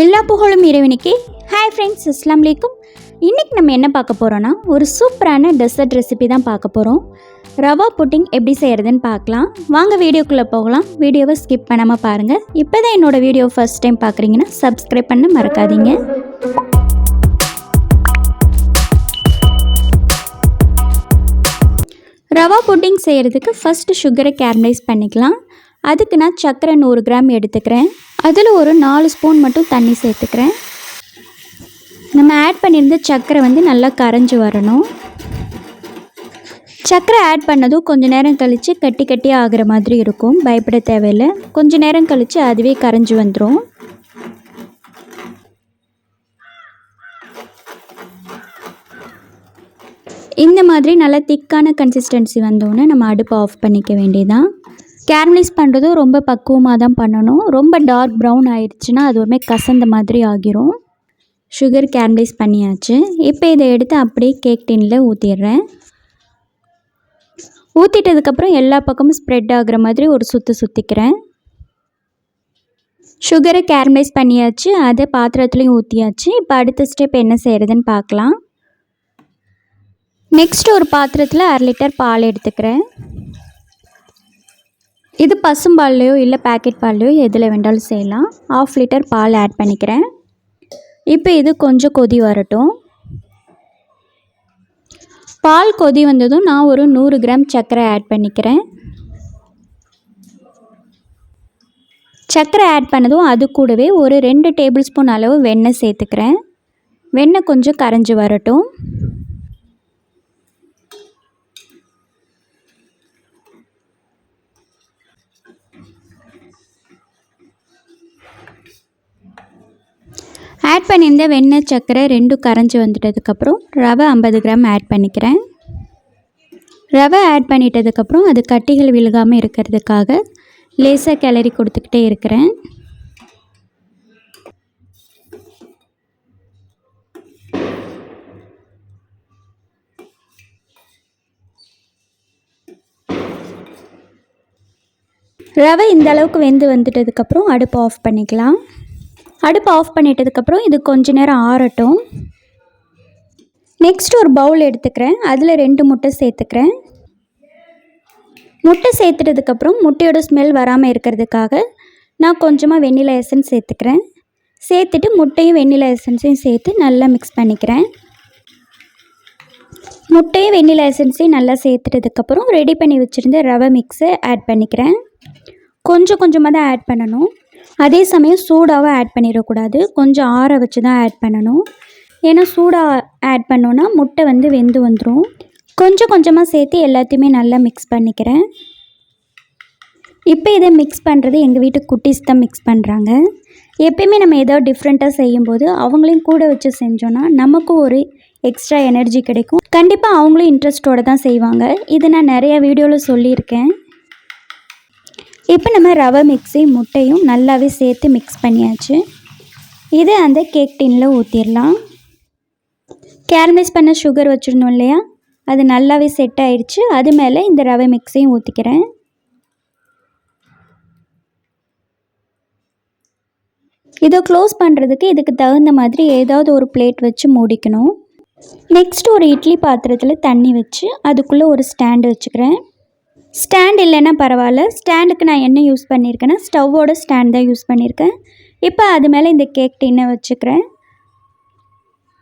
எல்லா புகழும் இறைவனுக்கே. ஹாய் ஃப்ரெண்ட்ஸ், அஸ்ஸலாமு அலைக்கும். இன்றைக்கி நம்ம என்ன பார்க்க போகிறோன்னா, ஒரு சூப்பரான டெசர்ட் ரெசிபி தான் பார்க்க போகிறோம். ரவா புட்டிங் எப்படி செய்கிறதுன்னு பார்க்கலாம். வாங்க வீடியோக்குள்ளே போகலாம். வீடியோவை ஸ்கிப் பண்ணாமல் பாருங்கள். இப்போ தான் என்னோடய வீடியோ ஃபர்ஸ்ட் டைம் பார்க்குறீங்கன்னா சப்ஸ்கிரைப் பண்ண மறக்காதீங்க. ரவா புட்டிங் செய்கிறதுக்கு ஃபஸ்ட்டு சுகரை கேரமலைஸ் பண்ணிக்கலாம். அதுக்கு நான் சர்க்கரை 100 கிராம் எடுத்துக்கிறேன். அதில் ஒரு 4 ஸ்பூன் மட்டும் தண்ணி சேர்த்துக்கிறேன். நம்ம ஆட் பண்ணியிருந்த சர்க்கரை நல்லா கரைஞ்சி வரணும். சர்க்கரை ஆட் பண்ணதும் கொஞ்சம் நேரம் கழித்து கட்டி கட்டியாக ஆகிற மாதிரி இருக்கும். பயப்பட தேவையில்லை. கொஞ்சம் நேரம் கழித்து அதுவே கரைஞ்சி வந்துடும். இந்த மாதிரி நல்லா திக்கான கன்சிஸ்டன்சி வந்தோடனே நம்ம அடுப்பை ஆஃப் பண்ணிக்க வேண்டியதான். கேரமலைஸ் பண்ணுறதும் ரொம்ப பக்குவமாக தான் பண்ணணும். ரொம்ப டார்க் ப்ரௌன் ஆயிடுச்சுன்னா அது ஒருமே கசந்த மாதிரி ஆகிரும். சுகர் கேரமலைஸ் பண்ணியாச்சு. இப்போ இதை எடுத்து அப்படியே கேக் டின்னில் ஊற்றிடுறேன். ஊற்றிட்டதுக்கப்புறம் எல்லா பக்கமும் ஸ்ப்ரெட் ஆகிற மாதிரி ஒரு சுற்றிக்கிறேன். சுகரை கேரமலைஸ் பண்ணியாச்சு. அதை பாத்திரத்துலேயும் ஊற்றியாச்சு. இப்போ அடுத்த ஸ்டெப் என்ன செய்கிறதுன்னு பார்க்கலாம். நெக்ஸ்ட் ஒரு பாத்திரத்தில் 1/2 லிட்டர் பால் எடுத்துக்கிறேன். இது பசும்பால்லையோ இல்லை பேக்கெட் பால்லையோ எதில் வேண்டாலும் செய்யலாம். 1/2 லிட்டர் பால் ஆட் பண்ணிக்கிறேன். இப்போ இது கொஞ்சம் கொதி வரட்டும். பால் கொதி வந்ததும் நான் ஒரு 100 கிராம் சர்க்கரை ஆட் பண்ணிக்கிறேன். சர்க்கரை ஆட் பண்ணதும் அது கூடவே ஒரு 2 டேபிள் ஸ்பூன் அளவு வெண்ணெய் சேர்த்துக்கிறேன். வெண்ணெய் கொஞ்சம் கரைஞ்சி வரட்டும். ஆட் பண்ணியிருந்த வெண்ணெய் சர்க்கரை 2 கரைஞ்சி வந்துட்டதுக்கப்புறம் ரவை 50 கிராம் ஆட் பண்ணிக்கிறேன். ரவை ஆட் பண்ணிட்டதுக்கப்புறம் அது கட்டிகள் விழுகாமல் இருக்கிறதுக்காக லேசாக கிளறி கொடுத்துக்கிட்டே இருக்கிறேன். ரவை இந்த அளவுக்கு வெந்து வந்துட்டதுக்கப்புறம் அடுப்பு ஆஃப் பண்ணிக்கலாம். அடுப்பு ஆஃப் பண்ணிட்டதுக்கப்புறம் இது கொஞ்ச நேரம் ஆறட்டும். நெக்ஸ்ட் ஒரு பவுல் எடுத்துக்கிறேன். அதில் 2 முட்டை சேர்த்துக்கிறேன். முட்டை சேர்த்துட்டதுக்கப்புறம் முட்டையோட ஸ்மெல் வராமல் இருக்கிறதுக்காக நான் கொஞ்சமாக வெண்ணிலா எசன்ஸ் சேர்த்துக்கிறேன். சேர்த்துட்டு முட்டையும் வெண்ணிலா எசன்ஸையும் சேர்த்து நல்லா மிக்ஸ் பண்ணிக்கிறேன். முட்டையும் வெண்ணிலா எசன்ஸையும் நல்லா சேர்த்துட்டதுக்கப்புறம் ரெடி பண்ணி வச்சுருந்த ரவை மிக்ஸை ஆட் பண்ணிக்கிறேன். கொஞ்சம் கொஞ்சமாக தான் ஆட் பண்ணணும். அதே சமயம் சூடாக ஆட் பண்ணிடக்கூடாது. கொஞ்சம் ஆற வச்சு தான் ஆட் பண்ணணும். ஏன்னா சூடாக ஆட் பண்ணோன்னா முட்டை வெந்து வந்துடும். கொஞ்சம் கொஞ்சமாக சேர்த்து எல்லாத்தையுமே நல்லா மிக்ஸ் பண்ணிக்கிறேன். இப்போ இதை மிக்ஸ் பண்ணுறது எங்கள் வீட்டு குட்டீஸ் தான் மிக்ஸ் பண்ணுறாங்க. எப்பயுமே நம்ம ஏதாவது டிஃப்ரெண்ட்டாக செய்யும்போது அவங்களையும் கூட வச்சு செஞ்சோன்னா நமக்கும் ஒரு எக்ஸ்ட்ரா எனர்ஜி கிடைக்கும். கண்டிப்பாக அவங்களும் இன்ட்ரெஸ்ட்டோடு தான் செய்வாங்க. இது நான் நிறையா வீடியோவில் சொல்லியிருக்கேன். இப்போ நம்ம ரவை மிக்ஸையும் முட்டையும் நல்லாவே சேர்த்து மிக்ஸ் பண்ணியாச்சு. இதை அந்த கேக் டின்னில் ஊற்றிடலாம். கேரமலைஸ் பண்ண சுகர் வச்சுருந்தோம் இல்லையா, அது நல்லாவே செட் ஆயிடுச்சு. அது மேலே இந்த ரவை மிக்ஸையும் ஊற்றிக்கிறேன். இதை க்ளோஸ் பண்ணுறதுக்கு இதுக்கு தகுந்த மாதிரி ஏதாவது ஒரு பிளேட் வச்சு மூடிக்கணும். நெக்ஸ்ட் ஒரு இட்லி பாத்திரத்தில் தண்ணி வச்சு அதுக்குள்ளே ஒரு ஸ்டாண்டு வச்சுக்கிறேன். ஸ்டாண்ட் இல்லைன்னா பரவாயில்ல. ஸ்டாண்டுக்கு நான் என்ன யூஸ் பண்ணியிருக்கேன்னா ஸ்டவ்வோட ஸ்டாண்ட் தான் யூஸ் பண்ணியிருக்கேன். இப்போ அது மேலே இந்த கேக் டின்னை வச்சுக்கிறேன்.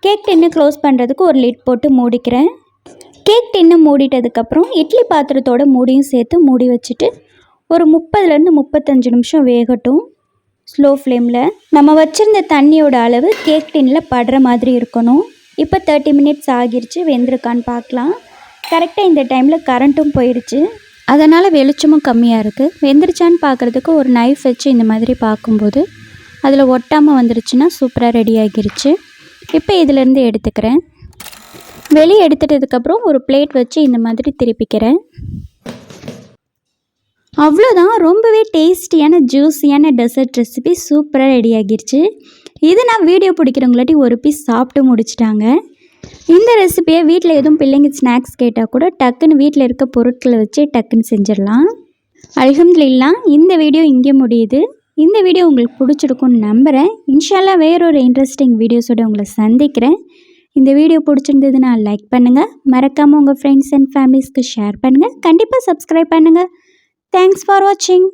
கேக் டின்னை க்ளோஸ் பண்ணுறதுக்கு ஒரு லிட் போட்டு மூடிக்கிறேன். கேக் டின்னை மூடிட்டதுக்கப்புறம் இட்லி பாத்திரத்தோட மூடியும் சேர்த்து மூடி வச்சுட்டு ஒரு 30லேருந்து 35 நிமிஷம் வேகட்டும் ஸ்லோ ஃப்ளேமில். நம்ம வச்சுருந்த தண்ணியோட அளவு கேக் டின்னில் படுற மாதிரி இருக்கணும். இப்போ 30 மினிட்ஸ் ஆகிருச்சு. வெந்திருக்கான்னு பார்க்கலாம். கரெக்டாக இந்த டைமில் கரண்ட்டும் போயிடுச்சு. அதனால் வெளிச்சமும் கம்மியாக இருக்குது. வெந்துருச்சான்னு பார்க்குறதுக்கு ஒரு நைஃப் வச்சு இந்த மாதிரி பார்க்கும்போது அதில் ஒட்டாமல் வந்துருச்சுன்னா சூப்பராக ரெடி ஆகிருச்சு. இப்போ இதிலேருந்து எடுத்துக்கிறேன். வெளியே எடுத்துட்டதுக்கப்புறம் ஒரு பிளேட் வச்சு இந்த மாதிரி திருப்பிக்கிறேன். அவ்வளோதான். ரொம்பவே டேஸ்டியான ஜூஸியான டெசர்ட் ரெசிபி சூப்பராக ரெடி ஆகிருச்சு. இது நான் வீடியோ பிடிக்கிறவங்களாட்டி ஒரு பீஸ் சாப்பிட்டு முடிச்சிட்டாங்க. இந்த ரெசிபியை வீட்டில் எதுவும் பிள்ளைங்க ஸ்நாக்ஸ் கேட்டால் கூட டக்குன்னு வீட்டில் இருக்க பொருட்களை வச்சு டக்குன்னு செஞ்சிடலாம். அல்ஹம்துலில்லாஹ். இந்த வீடியோ இங்கே முடியுது. இந்த வீடியோ உங்களுக்கு பிடிச்சிருக்கும்னு நம்புகிறேன். இன்ஷால்லா வேறொரு இன்ட்ரெஸ்டிங் வீடியோஸோடு உங்களை சந்திக்கிறேன். இந்த வீடியோ பிடிச்சிருந்ததுன்னா லைக் பண்ணுங்கள், மறக்காமல் உங்கள் ஃப்ரெண்ட்ஸ் அண்ட் ஃபேமிலிஸ்க்கு ஷேர் பண்ணுங்கள், கண்டிப்பாக சப்ஸ்கிரைப் பண்ணுங்கள். தேங்க்ஸ் ஃபார் வாட்சிங்.